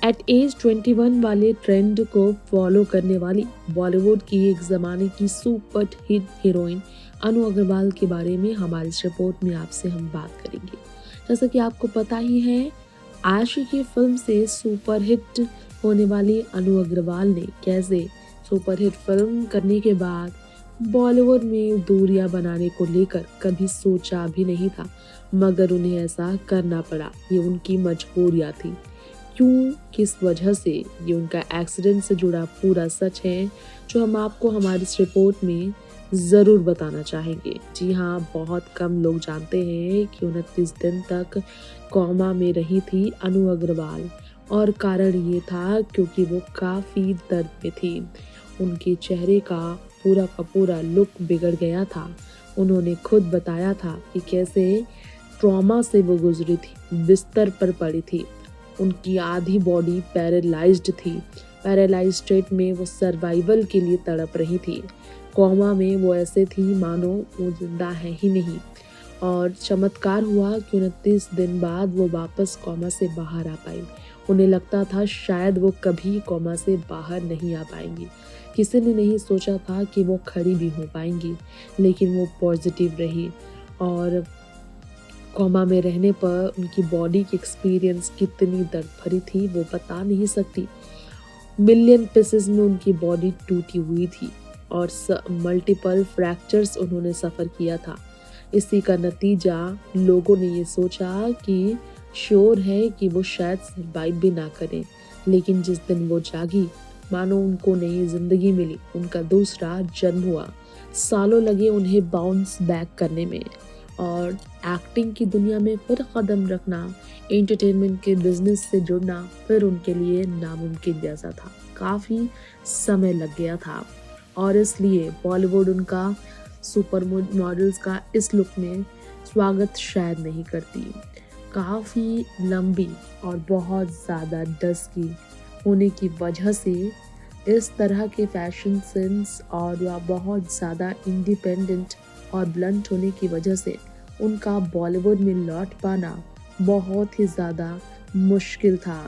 Eight as 21 वाले trend को follow करने वाली बॉलीवुड की एक ज़माने की सुपर हिट हीरोइन अनु अग्रवाल के बारे में हमारी इस रिपोर्ट में आपसे हम बात करेंगे। जैसा कि आपको पता ही है, आशिकी फिल्म से सुपर हिट होने वाली अनु अग्रवाल ने कैसे सुपर हिट फिल्म करने के बाद बॉलीवुड में दूरियां बनाने को लेकर कभी सोचा भी नहीं था, मगर उन्हें ऐसा करना पड़ा। ये उनकी मजबूरियां थी। क्यों, किस वजह से, ये उनका एक्सीडेंट से जुड़ा पूरा सच है जो हम आपको हमारी इस रिपोर्ट में ज़रूर बताना चाहेंगे। जी हाँ, बहुत कम लोग जानते हैं कि 29 दिन तक कोमा में रही थी अनु अग्रवाल, और कारण ये था क्योंकि वो काफ़ी दर्द में थी। उनके चेहरे का पूरा लुक बिगड़ गया था। उन्होंने खुद बताया था कि कैसे ट्रॉमा से वो गुजरी थी, बिस्तर पर पड़ी थी। उनकी आधी बॉडी पैरालाइज्ड थी। पैरालाइज्ड स्टेट में वो सर्वाइवल के लिए तड़प रही थी। कोमा में वो ऐसे थी मानो वो जिंदा है ही नहीं। और चमत्कार हुआ कि 29 दिन बाद वो वापस कोमा से बाहर आ पाई। उन्हें लगता था शायद वो कभी कोमा से बाहर नहीं आ पाएंगी। किसी ने नहीं सोचा था कि वो खड़ी भी हो पाएंगी, लेकिन वो पॉजिटिव रही। और कोमा में रहने पर उनकी बॉडी की एक्सपीरियंस कितनी दर्द भरी थी वो बता नहीं सकती। मिलियन पीसेस में उनकी बॉडी टूटी हुई थी और मल्टीपल फ्रैक्चर्स उन्होंने सफ़र किया था। इसी का नतीजा लोगों ने ये सोचा कि श्योर है कि वो शायद सर्वाइव भी ना करें। लेकिन जिस दिन वो जागी, मानो उनको नई जिंदगी मिली, उनका दूसरा जन्म हुआ। सालों लगे उन्हें बाउंस बैक करने में, और एक्टिंग की दुनिया में फिर कदम रखना, एंटरटेनमेंट के बिजनेस से जुड़ना फिर उनके लिए नामुमकिन जैसा था। काफ़ी समय लग गया था, और इसलिए बॉलीवुड उनका सुपर मॉडल्स का इस लुक में स्वागत शायद नहीं करती। काफ़ी लंबी और बहुत ज़्यादा डस्की होने की वजह से, इस तरह के फैशन सेंस और या बहुत ज़्यादा इंडिपेंडेंट और ब्लंट होने की वजह से उनका बॉलीवुड में लौट पाना बहुत ही ज़्यादा मुश्किल था।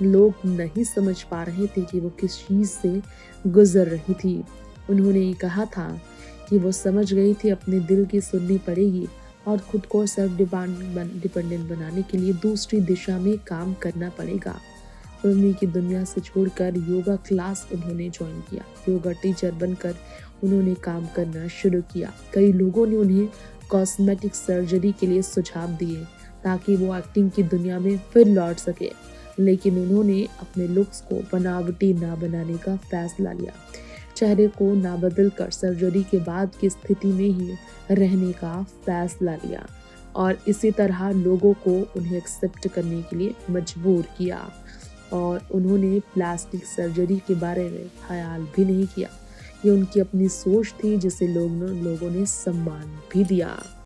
लोग नहीं समझ पा रहे थे कि वो किस चीज़ से गुजर रही थी। उन्होंने ये कहा था कि वो समझ गई थी अपने दिल की सुननी पड़ेगी और खुद को सेल्फ डिपेंडेंट बनाने के लिए दूसरी दिशा में काम करना पड़ेगा। फिल्मी की दुनिया से छोड़कर योगा क्लास उन्होंने ज्वाइन किया। योगा टीचर बनकर उन्होंने काम करना शुरू किया। कई लोगों ने उन्हें कॉस्मेटिक सर्जरी के लिए सुझाव दिए ताकि वो एक्टिंग की दुनिया में फिर लौट सके, लेकिन उन्होंने अपने लुक्स को बनावटी ना बनाने का फैसला लिया। चेहरे को ना बदल कर सर्जरी के बाद की स्थिति में ही रहने का फैसला लिया, और इसी तरह लोगों को उन्हें एक्सेप्ट करने के लिए मजबूर किया। और उन्होंने प्लास्टिक सर्जरी के बारे में ख्याल भी नहीं किया। ये उनकी अपनी सोच थी जिसे लोगों ने सम्मान भी दिया।